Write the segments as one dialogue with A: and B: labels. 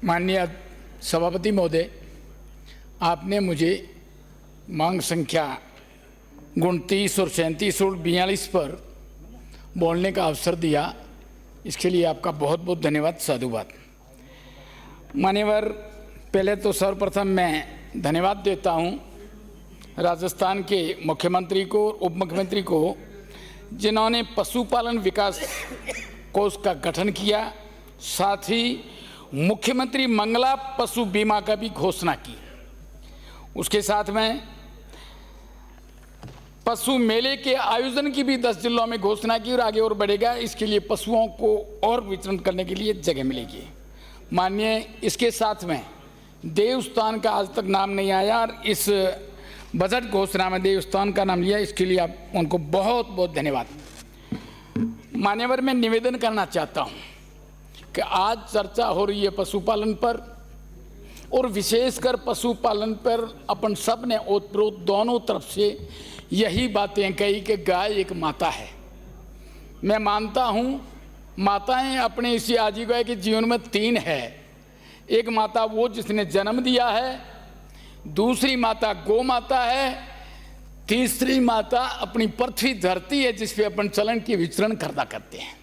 A: माननीय सभापति महोदय, आपने मुझे मांग संख्या 29 और 37 और 42 पर बोलने का अवसर दिया, इसके लिए आपका बहुत बहुत धन्यवाद, साधुवाद। मान्यवर, पहले तो सर्वप्रथम मैं धन्यवाद देता हूं राजस्थान के मुख्यमंत्री को, उप मुख्यमंत्री को, जिन्होंने पशुपालन विकास कोष का गठन किया, साथ ही मुख्यमंत्री मंगला पशु बीमा का भी घोषणा की। उसके साथ में पशु मेले के आयोजन की भी 10 जिलों में घोषणा की और आगे और बढ़ेगा। इसके लिए पशुओं को और वितरण करने के लिए जगह मिलेगी। माननीय, इसके साथ में देवस्थान का आज तक नाम नहीं आया और इस बजट घोषणा में देवस्थान का नाम लिया, इसके लिए आप उनको बहुत बहुत धन्यवाद। मान्यवर, मैं निवेदन करना चाहता हूं कि आज चर्चा हो रही है पशुपालन पर, और विशेषकर पशुपालन पर अपन सब ने ओतप्रोत दोनों तरफ से यही बातें कही कि गाय एक माता है। मैं मानता हूं माताएं अपने इसी आजीविका के जीवन में 3 है। एक माता वो जिसने जन्म दिया है, दूसरी माता गौ माता है, तीसरी माता अपनी पृथ्वी धरती है जिस पे अपन चलन की विचरण करते हैं।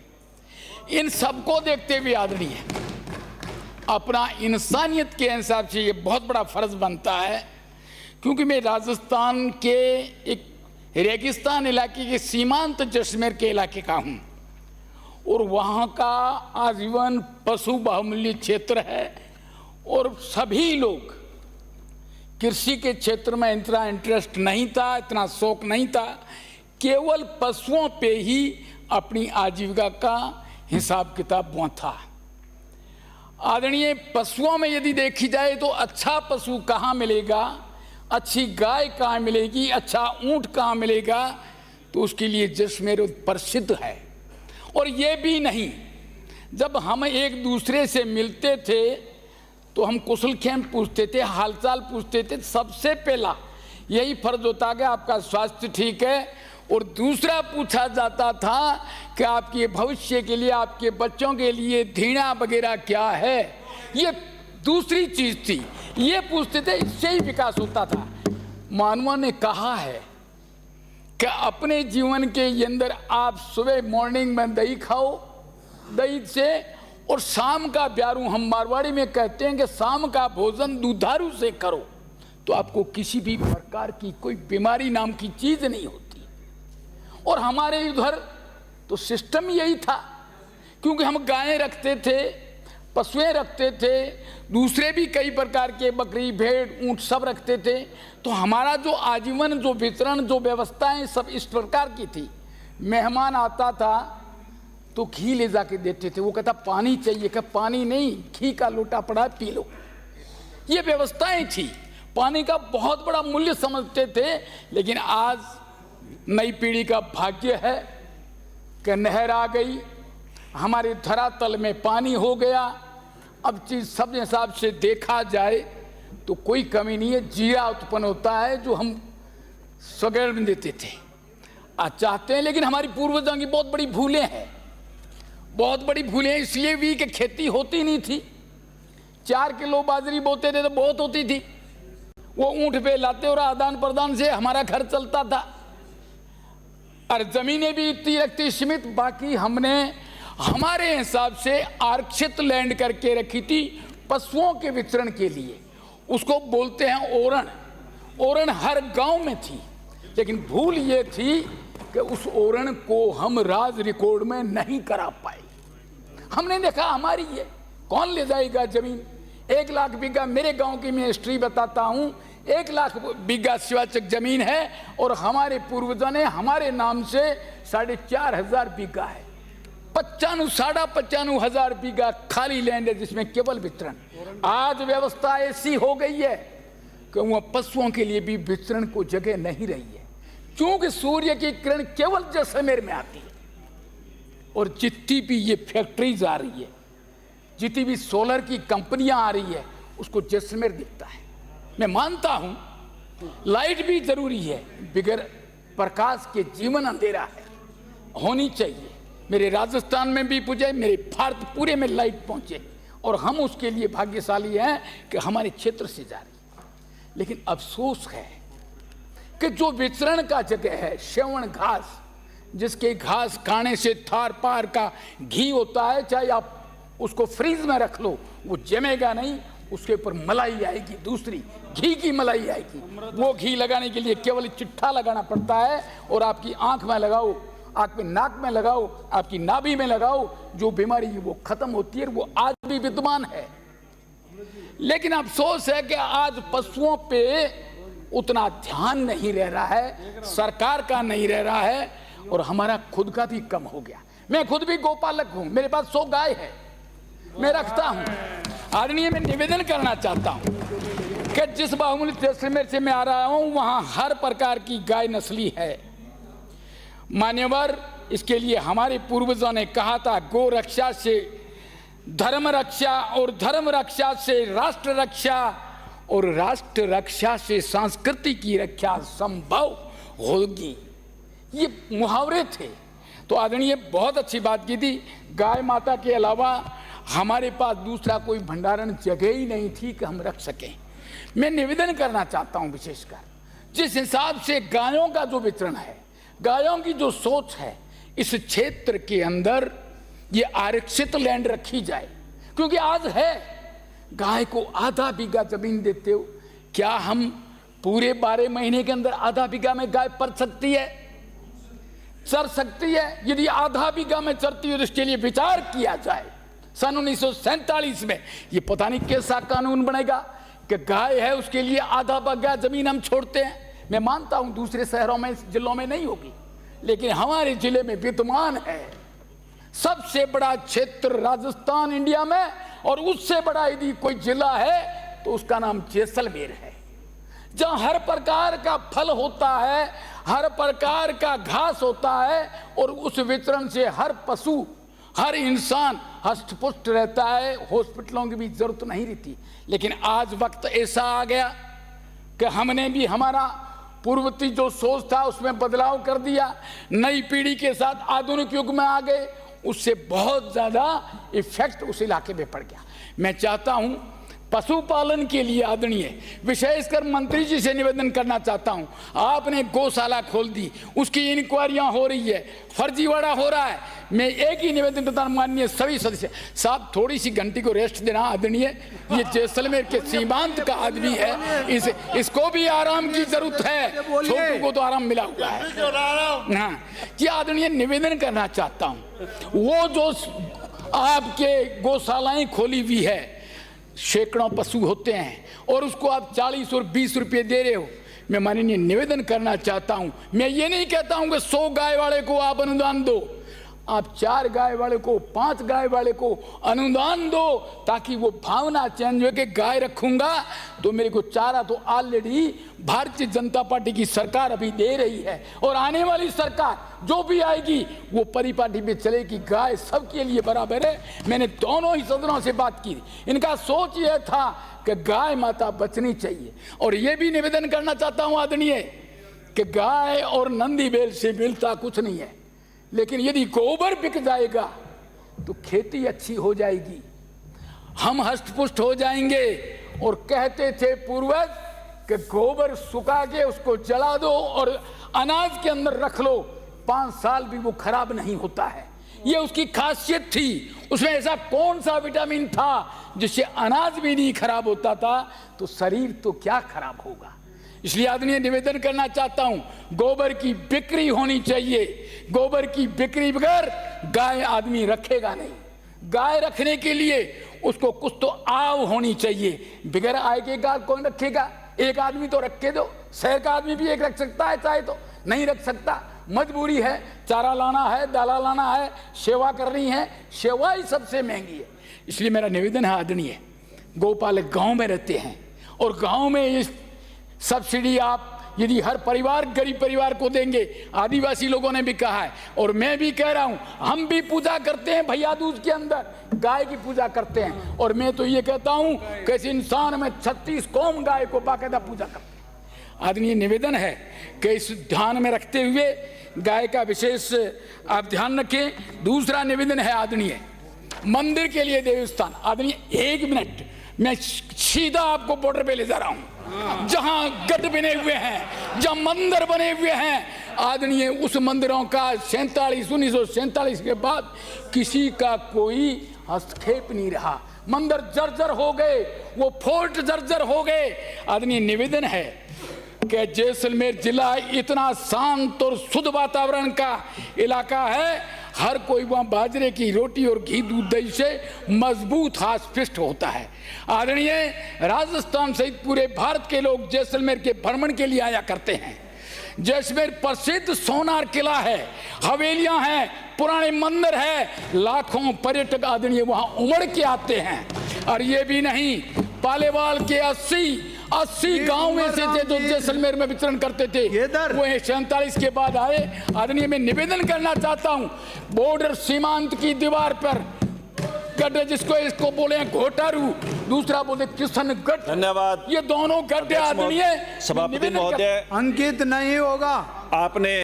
A: इन सबको देखते हुए आदरणीय अपना इंसानियत के हिसाब से ये बहुत बड़ा फर्ज बनता है, क्योंकि मैं राजस्थान के एक रेगिस्तान इलाके के सीमांत जैसलमेर के इलाके का हूँ और वहाँ का आजीवन पशु बहुमूल्य क्षेत्र है और सभी लोग कृषि के क्षेत्र में इतना इंटरेस्ट नहीं था, इतना शौक नहीं था, केवल पशुओं पे ही अपनी आजीविका का हिसाब किताब वो था। आदरणीय, पशुओं में यदि देखी जाए तो अच्छा पशु कहाँ मिलेगा, अच्छी गाय कहाँ मिलेगी, अच्छा ऊंट कहाँ मिलेगा, तो उसके लिए जैसलमेर प्रसिद्ध है। और ये भी नहीं, जब हम एक दूसरे से मिलते थे तो हम कुशलक्षेम पूछते थे, हालचाल पूछते थे। सबसे पहला यही फर्ज होता कि आपका स्वास्थ्य ठीक है, और दूसरा पूछा जाता था कि आपके भविष्य के लिए, आपके बच्चों के लिए धीणा वगैरह क्या है। ये दूसरी चीज थी, ये पूछते थे, इससे ही विकास होता था। मानवों ने कहा है कि अपने जीवन के अंदर आप सुबह मॉर्निंग में दही खाओ, दही से, और शाम का ब्यारू, हम मारवाड़ी में कहते हैं कि शाम का भोजन दुधारू से करो, तो आपको किसी भी प्रकार की कोई बीमारी नाम की चीज नहीं होती। और हमारे इधर तो सिस्टम यही था, क्योंकि हम गायें रखते थे, पशुएं रखते थे, दूसरे भी कई प्रकार के बकरी, भेड़, ऊंट सब रखते थे। तो हमारा जो आजीवन, जो वितरण, जो व्यवस्थाएं सब इस प्रकार की थी। मेहमान आता था तो घी ले जाके देते थे, वो कहता पानी चाहिए, क्या पानी नहीं, घी का लोटा पड़ा पी लो। ये व्यवस्थाएं थी, पानी का बहुत बड़ा मूल्य समझते थे। लेकिन आज नई पीढ़ी का भाग्य है कि नहर आ गई, हमारे धरातल में पानी हो गया। अब चीज सब हिसाब से देखा जाए तो कोई कमी नहीं है, जीरा उत्पन्न होता है जो हम सगैर में देते थे, आज चाहते हैं। लेकिन हमारी पूर्वजों की बहुत बड़ी भूलें हैं, बहुत बड़ी भूलें इसलिए भी कि खेती होती नहीं थी। 4 किलो बाजरी बोते थे तो बहुत होती थी, वो ऊंट पे लाते और आदान प्रदान से हमारा घर चलता था। और जमीनें भी इतनी रखती सीमित, बाकी हमने हमारे हिसाब से आरक्षित लैंड करके रखी थी पशुओं के वितरण के लिए। उसको बोलते हैं ओरण। ओरण हर गांव में थी, लेकिन भूल ये थी कि उस ओरण को हम राज रिकॉर्ड में नहीं करा पाए। हमने देखा हमारी ये कौन ले जाएगा जमीन। 1 लाख बीघा मेरे गांव की मैं हिस्ट्री बताता हूं, 1 लाख बीघा शिवाचक जमीन है और हमारे पूर्वजों ने हमारे नाम से 4,500 बीघा है। 95,500 बीघा खाली लैंड है जिसमें केवल वितरण। आज व्यवस्था ऐसी हो गई है कि वह पशुओं के लिए भी वितरण को जगह नहीं रही है, क्योंकि सूर्य की किरण केवल जैसलमेर में आती है। और जितनी भी ये फैक्ट्रीज आ रही है, जितनी भी सोलर की कंपनियां आ रही है, उसको जैसलमेर दिखता है। मैं मानता हूं लाइट भी जरूरी है, बगैर प्रकाश के जीवन अंधेरा है, होनी चाहिए। मेरे राजस्थान में भी पूछे, मेरे भारत पूरे में लाइट पहुंचे और हम उसके लिए भाग्यशाली हैं कि हमारे क्षेत्र से जा रही। लेकिन अफसोस है कि जो विचरण का जगह है, श्रवण घास, जिसके घास खाने से थार पार का घी होता है, चाहे आप उसको फ्रीज में रख लो वो जमेगा नहीं, उसके ऊपर मलाई आएगी, दूसरी घी की मलाई आएगी। वो घी लगाने के लिए केवल चिट्ठा लगाना पड़ता है और आपकी आंख में लगाओ, आंख में, नाक में लगाओ, आपकी नाभि में लगाओ, जो बीमारी वो खत्म होती है। वो आज भी विद्यमान है। लेकिन अफसोस है कि आज पशुओं पे उतना ध्यान नहीं रह रहा है, सरकार का नहीं रह रहा है और हमारा खुद का भी कम हो गया। मैं खुद भी गोपालक हूं, मेरे पास 100 गाय है, मैं रखता हूं। आदरणीय, मैं निवेदन करना चाहता हूं कि जिस बाहुबली जैसलमेर से मैं आ रहा हूं वहां हर प्रकार की गाय नस्ली है। मान्यवर, इसके लिए हमारे पूर्वजों ने कहा था, गो रक्षा से धर्म रक्षा और धर्म रक्षा से राष्ट्र रक्षा और राष्ट्र रक्षा से संस्कृति की रक्षा संभव होगी। ये मुहावरे थे। तो आदरणीय, बहुत अच्छी बात की थी। गाय माता के अलावा हमारे पास दूसरा कोई भंडारण जगह ही नहीं थी कि हम रख सकें। मैं निवेदन करना चाहता हूं, विशेषकर जिस हिसाब से गायों का जो वितरण है, गायों की जो सोच है, इस क्षेत्र के अंदर ये आरक्षित लैंड रखी जाए। क्योंकि आज है, गाय को आधा बीघा जमीन देते हो, क्या हम पूरे 12 महीने के अंदर आधा बीघा में गाय पल सकती है, चर सकती है? यदि आधा बीघा में चरती है तो इसके लिए विचार किया जाए। सन 1947 में ये पता नहीं कैसा कानून बनेगा कि गाय है उसके लिए आधा बीघा जमीन हम छोड़ते हैं। मैं मानता हूं दूसरे शहरों में, जिलों में नहीं होगी, लेकिन हमारे जिले में विद्यमान है। सबसे बड़ा क्षेत्र राजस्थान इंडिया में, और उससे बड़ा यदि कोई जिला है तो उसका नाम जैसलमेर है, जहां हर प्रकार का फल होता है, हर प्रकार का घास होता है और उस वितरण से हर पशु, हर इंसान हष्ट-पुष्ट रहता है। हॉस्पिटलों की भी जरूरत नहीं रहती। लेकिन आज वक्त ऐसा आ गया कि हमने भी हमारा पूर्ववर्ती जो सोच था उसमें बदलाव कर दिया, नई पीढ़ी के साथ आधुनिक युग में आ गए, उससे बहुत ज़्यादा इफेक्ट उस इलाके में पड़ गया। मैं चाहता हूं पशुपालन के लिए आदरणीय विशेषकर मंत्री जी से निवेदन करना चाहता हूं, आपने गौशाला खोल दी, उसकी इंक्वायरियां हो रही है, फर्जीवाड़ा हो रहा है। मैं एक ही निवेदन करता हूं, माननीय सभी सदस्य साहब, थोड़ी सी घंटी को रेस्ट देना। आदरणीय, ये जैसलमेर के सीमांत का आदमी है, इसको भी आराम की जरूरत है, छोटू को तो आराम मिला हुआ है। हाँ, ये आदरणीय निवेदन करना चाहता हूं, वो जो आपके गौशालाएं खोली हुई है, सैकड़ों पशु होते हैं और उसको आप 40 और 20 रुपये दे रहे हो। मैं माननीय निवेदन करना चाहता हूं, मैं ये नहीं कहता हूं कि 100 गाय वाले को आप अनुदान दो, आप 4 गाय वाले को, 5 गाय वाले को अनुदान दो, ताकि वो भावना चेंज हो कि गाय रखूंगा तो मेरे को चारा तो ऑलरेडी भारतीय जनता पार्टी की सरकार अभी दे रही है, और आने वाली सरकार जो भी आएगी वो परिपाटी पे चलेगी। गाय सबके लिए बराबर है। मैंने दोनों ही सदनों से बात की, इनका सोच ये था कि गाय माता बचनी चाहिए। और ये भी निवेदन करना चाहता हूं आदरणीय कि गाय और नंदी बैल से मिलता कुछ नहीं है, लेकिन यदि गोबर बिक जाएगा तो खेती अच्छी हो जाएगी, हम हष्ट-पुष्ट हो जाएंगे। और कहते थे पूर्वज कि गोबर सुखा के उसको जला दो और अनाज के अंदर रख लो, 5 साल भी वो खराब नहीं होता है। ये उसकी खासियत थी। उसमें ऐसा कौन सा विटामिन था जिससे अनाज भी नहीं खराब होता था, तो शरीर तो क्या खराब होगा। इसलिए आदरणीय निवेदन करना चाहता हूं, गोबर की बिक्री होनी चाहिए। गोबर की बिक्री बगैर गाय आदमी रखेगा नहीं। गाय रखने के लिए उसको कुछ तो आव होनी चाहिए। बगैर आय के गाय कौन रखेगा? एक आदमी तो रख के दो। शहर का आदमी भी एक रख सकता है, चाहे तो नहीं रख सकता, मजबूरी है, चारा लाना है, दाला लाना है, सेवा करनी है, सेवा ही सबसे महंगी है। इसलिए मेरा निवेदन है आदरणीय, गौपालक गांव में रहते हैं और गांव में इस सब्सिडी आप यदि हर परिवार, गरीब परिवार को देंगे, आदिवासी लोगों ने भी कहा है और मैं भी कह रहा हूं, हम भी पूजा करते हैं भैया दूज के अंदर, गाय की पूजा करते हैं। और मैं तो ये कहता हूं कि इस इंसान में 36 कौम गाय को बाकायदा पूजा करते हैं। आदरणीय निवेदन है कि इस ध्यान में रखते हुए गाय का विशेष आप ध्यान रखें। दूसरा निवेदन है आदरणीय मंदिर के लिए देवस्थान। आदरणीय 1 मिनट, मैं सीधा आपको बॉर्डर पे ले जा रहा हूं, जहां गढ़ बने हुए हैं, जहां मंदिर बने हुए हैं। आदरणीय उस मंदिरों का 1947 के बाद किसी का कोई हस्तक्षेप नहीं रहा। मंदिर जर्जर हो गए, वो फोर्ट जर्जर हो गए। आदरणीय निवेदन है कि जैसलमेर जिला इतना शांत और शुद्ध वातावरण का इलाका है, हर कोई वहाँ बाजरे की रोटी और घी दूध दही से मजबूत हाथ होता है। आदरणीय राजस्थान सहित पूरे भारत के लोग जैसलमेर के भ्रमण के लिए आया करते हैं। जैसलमेर प्रसिद्ध सोनार किला है, हवेलियां हैं, पुराने मंदिर है, लाखों पर्यटक आदरणीय वहां उमड़ के आते हैं। और ये भी नहीं, पालेवाल के 80 गांव में से थे जो जैसलमेर में विचरण करते थे, वो 47 के बाद आए। आदरणीय मैं निवेदन करना चाहता हूं, बॉर्डर सीमांत की दीवार पर गड्ढे, इसको बोले घोटारू, दूसरा बोले किशनगढ़।
B: धन्यवाद।
A: ये दोनों गड्ढे आदरणीय
B: सभापति महोदय,
C: अंकित नहीं होगा।
B: आपने